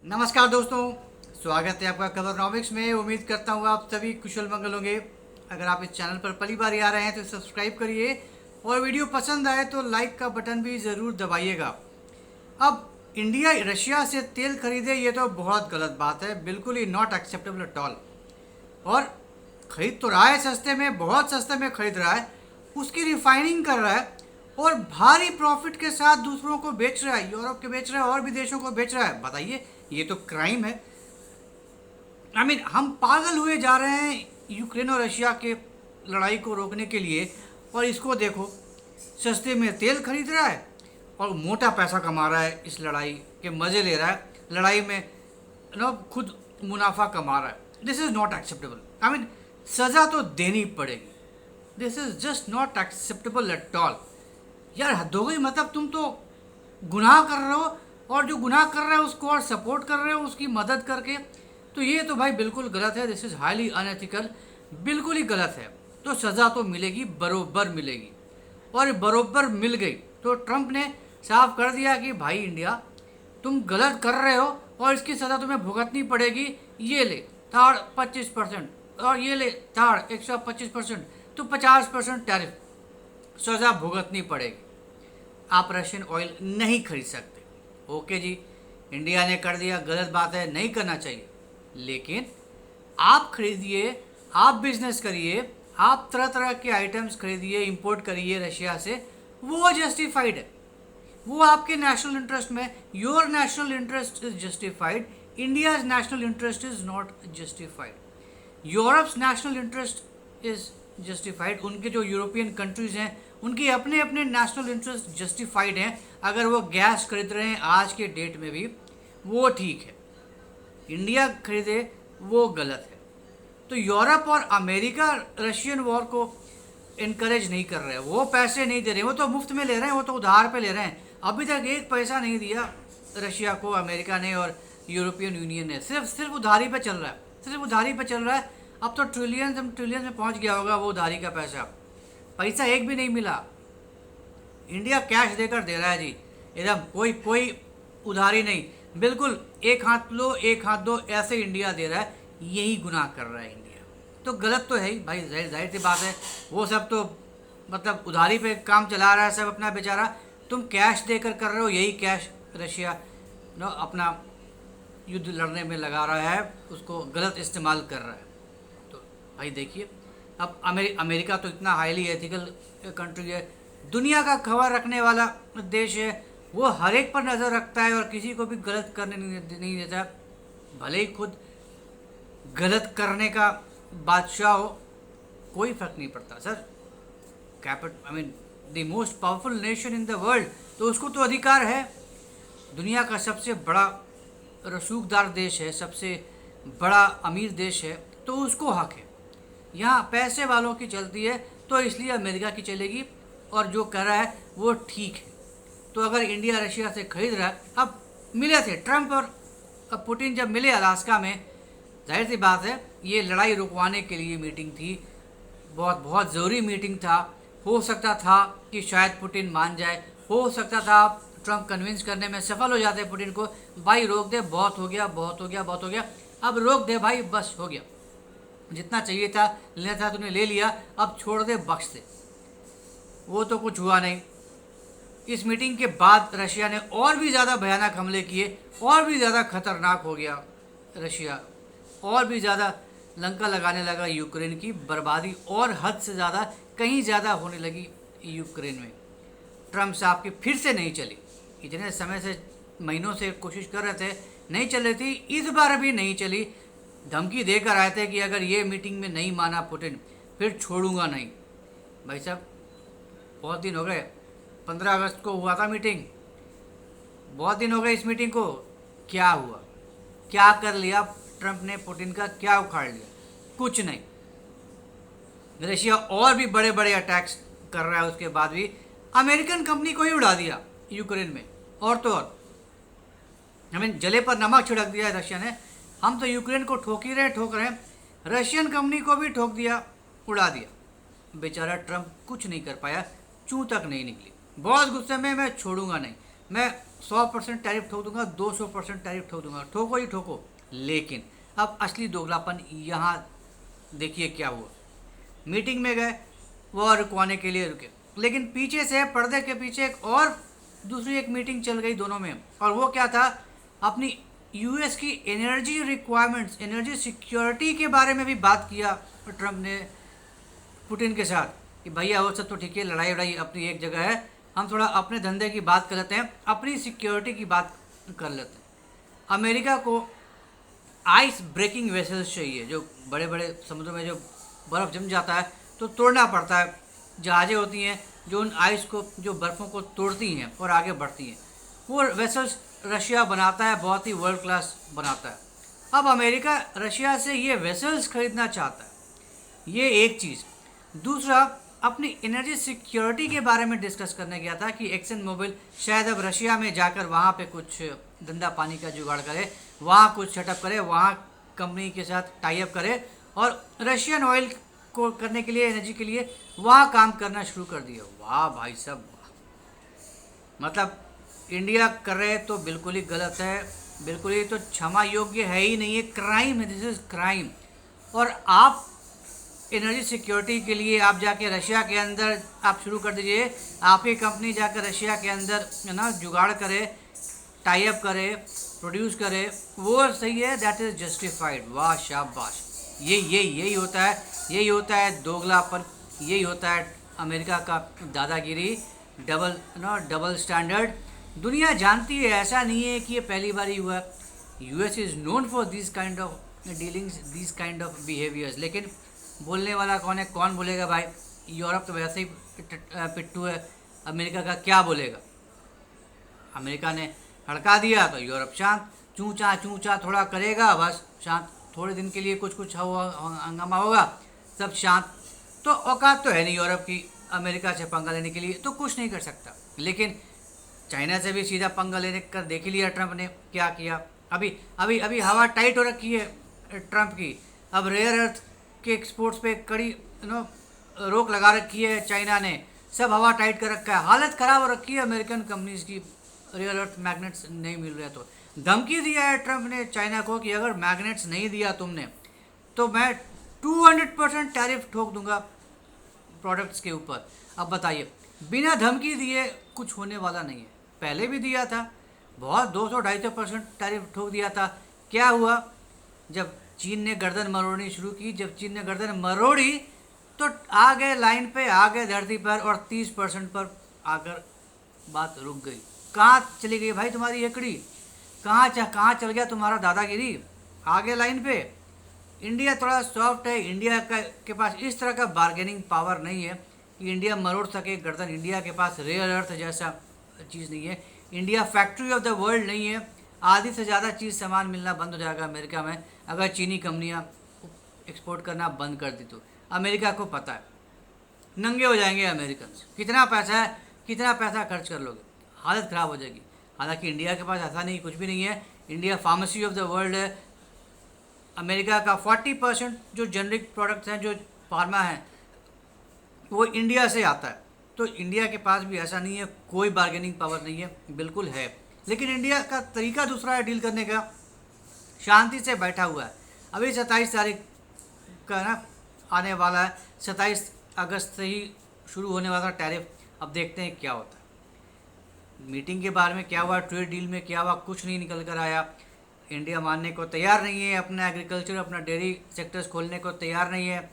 नमस्कार दोस्तों, स्वागत है आपका कलरनॉमिक्स में। उम्मीद करता हूँ आप सभी कुशल मंगल होंगे। अगर आप इस चैनल पर पहली बार आ रहे हैं तो सब्सक्राइब करिए और वीडियो पसंद आए तो लाइक का बटन भी ज़रूर दबाइएगा। अब इंडिया रशिया से तेल खरीदे ये तो बहुत गलत बात है, बिल्कुल ही नॉट एक्सेप्टेबल एट ऑल। और खरीद तो रहा है सस्ते में, बहुत सस्ते में खरीद रहा है, उसकी रिफाइनिंग कर रहा है और भारी प्रॉफिट के साथ दूसरों को बेच रहा है, यूरोप के बेच रहा है और भी देशों को बेच रहा है। बताइए, ये तो क्राइम है। हम पागल हुए जा रहे हैं यूक्रेन और रशिया के लड़ाई को रोकने के लिए, और इसको देखो, सस्ते में तेल खरीद रहा है और मोटा पैसा कमा रहा है, इस लड़ाई के मज़े ले रहा है, लड़ाई में खुद मुनाफा कमा रहा है। This is not acceptable. सज़ा तो देनी पड़ेगी। This is just not acceptable at all. यार हद हो गई। मतलब तुम तो गुनाह कर रहे हो और जो गुनाह कर रहे हो उसको और सपोर्ट कर रहे हो उसकी मदद करके, तो ये तो भाई बिल्कुल गलत है। दिस इज़ हाईली अनएथिकल, बिल्कुल ही गलत है। तो सज़ा तो मिलेगी, बरोबर मिलेगी, और बरोबर मिल गई। तो ट्रंप ने साफ कर दिया कि भाई इंडिया, तुम गलत कर रहे हो और इसकी सज़ा तुम्हें भुगतनी पड़ेगी। ये ले थाड़ 25% और ये ले थाड़ 125%, तो 50% टैरिफ सज़ा भुगतनी पड़ेगी। आप रशियन ऑयल नहीं खरीद सकते। ओके जी, इंडिया ने कर दिया, गलत बात है, नहीं करना चाहिए। लेकिन आप खरीदिए, आप बिजनेस करिए, आप तरह तरह के आइटम्स खरीदिए, इंपोर्ट करिए रशिया से, वो जस्टिफाइड है। वो आपके नेशनल इंटरेस्ट में, your national interest is justified, India's national interest is not justified. Europe's national interest is justified. उनके जो यूरोपियन कंट्रीज़ हैं उनके अपने अपने नेशनल इंटरेस्ट जस्टिफाइड हैं। अगर वो गैस खरीद रहे हैं आज के डेट में भी, वो ठीक है। इंडिया खरीदे वो गलत है। तो यूरोप और अमेरिका रशियन वॉर को इनकरेज नहीं कर रहे हैं, वो पैसे नहीं दे रहे, वो तो मुफ्त में ले रहे हैं, वो तो उधार पे ले रहे हैं। अभी तक एक पैसा नहीं दिया रशिया को अमेरिका ने और यूरोपियन यूनियन ने, सिर्फ उधारी पे चल रहा है, सिर्फ उधारी पे चल रहा है। अब तो ट्रिलियन में पहुंच गया होगा वो उधारी का पैसा। पैसा एक भी नहीं मिला। इंडिया कैश देकर दे रहा है जी, एकदम कोई कोई उधारी नहीं, बिल्कुल एक हाथ लो एक हाथ दो, ऐसे इंडिया दे रहा है। यही गुनाह कर रहा है इंडिया। तो गलत तो है ही भाई, जाहिर सी बात है। वो सब तो मतलब उधारी पे काम चला रहा है सब अपना बेचारा। तुम कैश देकर कर रहे हो, यही कैश रशिया अपना युद्ध लड़ने में लगा रहा है, उसको गलत इस्तेमाल कर रहा है। तो भाई देखिए, अब अमेरिका तो इतना हाईली एथिकल कंट्री है, दुनिया का खबर रखने वाला देश है। वो हर एक पर नज़र रखता है और किसी को भी गलत करने नहीं देता। भले ही खुद गलत करने का बादशाह हो, कोई फर्क नहीं पड़ता sir. The most powerful nation in the world, तो उसको तो अधिकार है। दुनिया का सबसे बड़ा रसूखदार देश है, सबसे बड़ा अमीर देश है, तो उसको हक है। यहाँ पैसे वालों की चलती है, तो इसलिए अमेरिका की चलेगी, और जो कर रहा है वो ठीक है। तो अगर इंडिया रशिया से खरीद रहा है, अब मिले थे ट्रंप और पुतिन जब मिले अलास्का में, जाहिर सी बात है ये लड़ाई रुकवाने के लिए मीटिंग थी, बहुत बहुत ज़रूरी मीटिंग था। हो सकता था कि शायद पुतिन मान जाए, हो सकता था ट्रंप कन्विंस करने में सफल हो जाते पुतिन को, भाई रोक दे, बहुत हो गया बहुत हो गया बहुत हो गया, अब रोक दे भाई, बस हो गया, जितना चाहिए था लेना था तूने ले लिया, अब छोड़ दे, बख्श दे। वो तो कुछ हुआ नहीं। इस मीटिंग के बाद रशिया ने और भी ज़्यादा भयानक हमले किए, और भी ज़्यादा खतरनाक हो गया रशिया, और भी ज़्यादा लंका लगाने लगा यूक्रेन की बर्बादी, और हद से ज़्यादा कहीं ज़्यादा होने लगी यूक्रेन में। ट्रंप साहब की फिर से नहीं चली, इतने समय से महीनों से कोशिश कर रहे थे, नहीं चल रही थी, इस बार भी नहीं चली। धमकी देकर आए थे कि अगर ये मीटिंग में नहीं माना पुतिन, फिर छोड़ूंगा नहीं। भाई साहब बहुत दिन हो गए, 15 अगस्त को हुआ था मीटिंग, बहुत दिन हो गए इस मीटिंग को। क्या हुआ, क्या कर लिया ट्रंप ने पुतिन का, क्या उखाड़ लिया? कुछ नहीं। रशिया और भी बड़े बड़े अटैक्स कर रहा है, उसके बाद भी अमेरिकन कंपनी को ही उड़ा दिया यूक्रेन में, और तो और जले पर नमक छिड़क दिया है रशिया ने। हम तो यूक्रेन को ठोक रहे हैं, रशियन कंपनी को भी ठोक दिया, उड़ा दिया। बेचारा ट्रंप कुछ नहीं कर पाया, चूं तक नहीं निकली। बहुत गुस्से में, मैं छोड़ूंगा नहीं, मैं 100% टैरिफ ठोक दूंगा, 200% टैरिफ ठोक दूंगा, ठोको ही ठोको। लेकिन अब असली दोगलापन यहाँ देखिए क्या हुआ। मीटिंग में गए, वॉर रुकवाने के लिए रुके, लेकिन पीछे से पर्दे के पीछे एक और दूसरी एक मीटिंग चल गई दोनों में। और वो क्या था, अपनी यूएस की एनर्जी रिक्वायरमेंट्स, एनर्जी सिक्योरिटी के बारे में भी बात किया ट्रंप ने पुतिन के साथ कि भैया वो सब तो ठीक है, लड़ाई वड़ाई अपनी एक जगह है, हम थोड़ा अपने धंधे की बात कर लेते हैं, अपनी सिक्योरिटी की बात कर लेते हैं। अमेरिका को आइस ब्रेकिंग वेसल्स चाहिए, जो बड़े बड़े समुद्र में जो बर्फ़ जम जाता है तो तोड़ना पड़ता है, जहाज़ें होती हैं जो उन आइस को, जो बर्फ़ों को तोड़ती हैं और आगे बढ़ती हैं। वो वेसल्स रशिया बनाता है, बहुत ही वर्ल्ड क्लास बनाता है। अब अमेरिका रशिया से ये वेसल्स खरीदना चाहता है, ये एक चीज़। दूसरा, अपनी एनर्जी सिक्योरिटी के बारे में डिस्कस करने गया था कि एक्सन मोबिल शायद अब रशिया में जाकर वहाँ पे कुछ धंधा पानी का जुगाड़ करे, वहाँ कुछ सेटअप करे, वहाँ कंपनी के साथ टाई अप करे और रशियन ऑयल को करने के लिए, एनर्जी के लिए वहाँ काम करना शुरू कर दिया। वाह भाई साहब, मतलब इंडिया कर रहे तो बिल्कुल ही गलत है, बिल्कुल ही तो क्षमा योग्य है ही नहीं है, क्राइम है, दिस इज़ क्राइम। और आप एनर्जी सिक्योरिटी के लिए आप जाके रशिया के अंदर आप शुरू कर दीजिए, आपकी कंपनी जाकर रशिया के अंदर है ना जुगाड़ करे, टाई अप करे, प्रोड्यूस करे, वो सही है, दैट इज़ जस्टिफाइड। वाह शाबाश, यही होता है, यही होता है दोगलापन, यही होता है अमेरिका का दादागिरी, डबल स्टैंडर्ड। दुनिया जानती है, ऐसा नहीं है कि ये पहली बार ही हुआ। US is known for this kind of dealings, this kind of behaviours. लेकिन बोलने वाला कौन है, कौन बोलेगा भाई? यूरोप तो वैसे ही पिट्ठू है, अमेरिका का क्या बोलेगा? अमेरिका ने हड़का दिया तो यूरोप शांत, चूचा थोड़ा करेगा, बस शांत, थोड़े दिन के लिए कुछ हंगामा होगा, सब शांत। तो औकात तो है नहीं यूरोप की अमेरिका से पंगा लेने के लिए, तो कुछ नहीं कर सकता। लेकिन चाइना से भी सीधा पंगा लेने कर देख लिया ट्रंप ने, क्या किया। अभी हवा टाइट हो रखी है ट्रंप की। अब रेयर अर्थ के एक्सपोर्ट्स पे कड़ी रोक लगा रखी है चाइना ने, सब हवा टाइट कर रखा है, हालत ख़राब हो रखी है अमेरिकन कंपनीज की। रेयर अर्थ मैग्नेट्स नहीं मिल रहे तो धमकी दिया है ट्रंप ने चाइना को कि अगर मैग्नेट्स नहीं दिया तुमने तो मैं 200% टैरिफ ठोक दूंगा प्रोडक्ट्स के ऊपर। अब बताइए, बिना धमकी दिए कुछ होने वाला नहीं है। पहले भी दिया था, बहुत 200-250% टैरिफ ठोक दिया था। क्या हुआ? जब चीन ने गर्दन मरोड़नी शुरू की, जब चीन ने गर्दन मरोड़ी तो आ गए लाइन पे, आ गए धरती पर और 30% पर आकर बात रुक गई। कहाँ चली गई भाई तुम्हारी एकड़ी? कहाँ चल गया तुम्हारा दादागिरी? आ गए लाइन पे। इंडिया थोड़ा सॉफ्ट है, इंडिया के पास इस तरह का बार्गेनिंग पावर नहीं है कि इंडिया मरोड़ सके गर्दन। इंडिया के पास रेयर अर्थ जैसा चीज़ नहीं है, India factory of the world नहीं है। आधी से ज़्यादा चीज़ सामान मिलना बंद हो जाएगा अमेरिका में अगर चीनी कंपनियां एक्सपोर्ट करना बंद कर दी तो। अमेरिका को पता है, नंगे हो जाएंगे अमेरिकन। कितना पैसा खर्च कर लोगे, हालत ख़राब हो जाएगी। हालांकि इंडिया के पास ऐसा नहीं, कुछ भी नहीं है। India pharmacy of the world है। अमेरिका का 40% जो जेनरिक प्रोडक्ट्स हैं, जो फार्मा हैं, वो इंडिया से आता है। तो इंडिया के पास भी ऐसा नहीं है कोई बार्गेनिंग पावर नहीं है, बिल्कुल है। लेकिन इंडिया का तरीका दूसरा है डील करने का, शांति से बैठा हुआ है। अभी 27 तारीख का ना आने वाला है, 27 अगस्त से ही शुरू होने वाला टैरिफ। अब देखते हैं क्या होता है। मीटिंग के बारे में क्या हुआ, ट्रेड डील में क्या हुआ, कुछ नहीं निकल कर आया। इंडिया मानने को तैयार नहीं है, अपना एग्रीकल्चर, अपना डेयरी सेक्टर्स खोलने को तैयार नहीं है।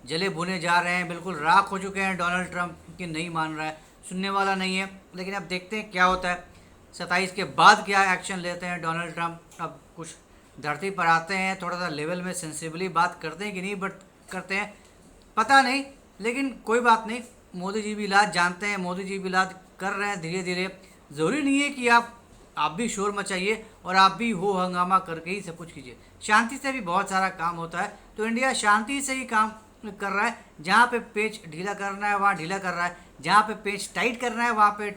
जले भुने जा रहे हैं, बिल्कुल राख हो चुके हैं डोनाल्ड ट्रंप की, नहीं मान रहा है, सुनने वाला नहीं है। लेकिन अब देखते हैं क्या होता है, 27 के बाद क्या एक्शन लेते हैं डोनाल्ड ट्रंप। अब कुछ धरती पर आते हैं, थोड़ा सा लेवल में सेंसिबली बात करते हैं कि नहीं, बट करते हैं पता नहीं। लेकिन कोई बात नहीं, मोदी जी भी इलाज जानते हैं, मोदी जी भी इलाज कर रहे हैं धीरे धीरे। ज़रूरी नहीं है कि आप भी शोर मचाइए और आप भी हो हंगामा करके ही सब कुछ कीजिए। शांति से भी बहुत सारा काम होता है। तो इंडिया शांति से ही काम कर रहा है। जहाँ पे पेच ढीला करना है वहाँ ढीला कर रहा है, जहाँ पे पेच टाइट करना है वहाँ पे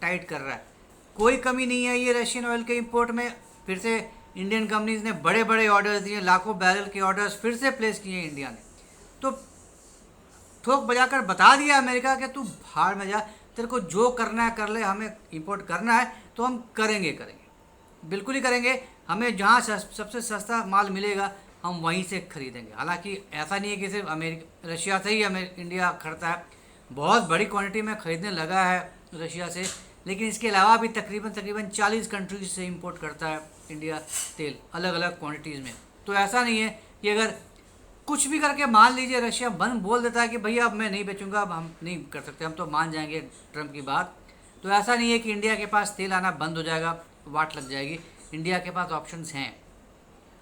टाइट कर रहा है। कोई कमी नहीं है ये रशियन ऑयल के इंपोर्ट में। फिर से इंडियन कंपनीज ने बड़े बड़े ऑर्डर्स दिए, लाखों बैरल के ऑर्डर्स फिर से प्लेस किए इंडिया ने। तो ठोक बजाकर बता दिया अमेरिका के तू भाड़ में जा, तेरे को जो करना है कर ले, हमें इंपोर्ट करना है तो हम करेंगे, बिल्कुल ही करेंगे। हमें जहाँ सबसे सस्ता माल मिलेगा हम वहीं से खरीदेंगे। हालांकि ऐसा नहीं है कि सिर्फ रशिया से ही हमें इंडिया खरीदता है, बहुत बड़ी क्वांटिटी में खरीदने लगा है रशिया से, लेकिन इसके अलावा भी तकरीबन 40 कंट्रीज से इंपोर्ट करता है इंडिया तेल, अलग अलग क्वांटिटीज़ में। तो ऐसा नहीं है कि अगर कुछ भी करके मान लीजिए रशिया बंद बोल देता है कि भैया अब मैं नहीं बेचूंगा, अब हम नहीं कर सकते, हम तो मान जाएंगे ट्रम्प की बात, तो ऐसा नहीं है कि इंडिया के पास तेल आना बंद हो जाएगा, वाट लग जाएगी। इंडिया के पास ऑप्शंस हैं।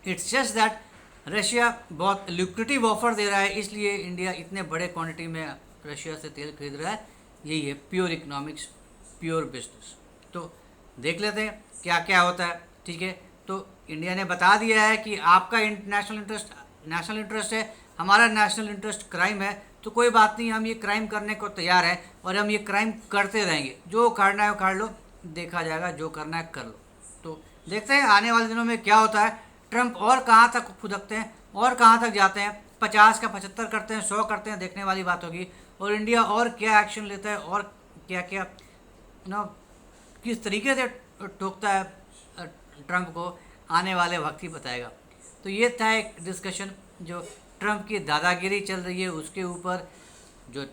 इट्स जस्ट दैट रशिया बहुत लुक्रेटिव ऑफर दे रहा है, इसलिए इंडिया इतने बड़े क्वांटिटी में रशिया से तेल खरीद रहा है। यही है प्योर इकोनॉमिक्स, प्योर बिजनेस। तो देख लेते हैं क्या क्या होता है। ठीक है, तो इंडिया ने बता दिया है कि आपका नेशनल इंटरेस्ट है, हमारा नेशनल इंटरेस्ट क्राइम है, तो कोई बात नहीं, हम ये क्राइम करने को तैयार हैं और हम ये क्राइम करते रहेंगे। जो उखाड़ना है उखाड़ लो, देखा जाएगा, जो करना है कर लो। तो देखते हैं आने वाले दिनों में क्या होता है। ट्रम्प और कहाँ तक फुदकते हैं और कहाँ तक जाते हैं, 50 का 75 करते हैं, 100 करते हैं, देखने वाली बात होगी। और इंडिया और क्या एक्शन लेता है और क्या क्या किस तरीके से टोकता है ट्रम्प को, आने वाले वक्त ही बताएगा। तो ये था एक डिस्कशन जो ट्रम्प की दादागिरी चल रही है उसके ऊपर। जो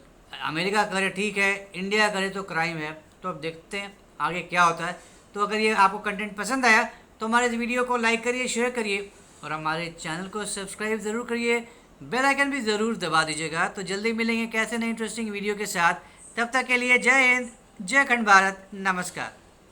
अमेरिका करे ठीक है, इंडिया करे तो क्राइम है। तो अब देखते हैं आगे क्या होता है। तो अगर ये आपको कंटेंट पसंद आया तो हमारे इस वीडियो को लाइक करिए, शेयर करिए और हमारे चैनल को सब्सक्राइब ज़रूर करिए, बेल आइकन भी ज़रूर दबा दीजिएगा। तो जल्दी मिलेंगे कैसे नए इंटरेस्टिंग वीडियो के साथ। तब तक के लिए जय हिंद, जय खंड भारत, नमस्कार।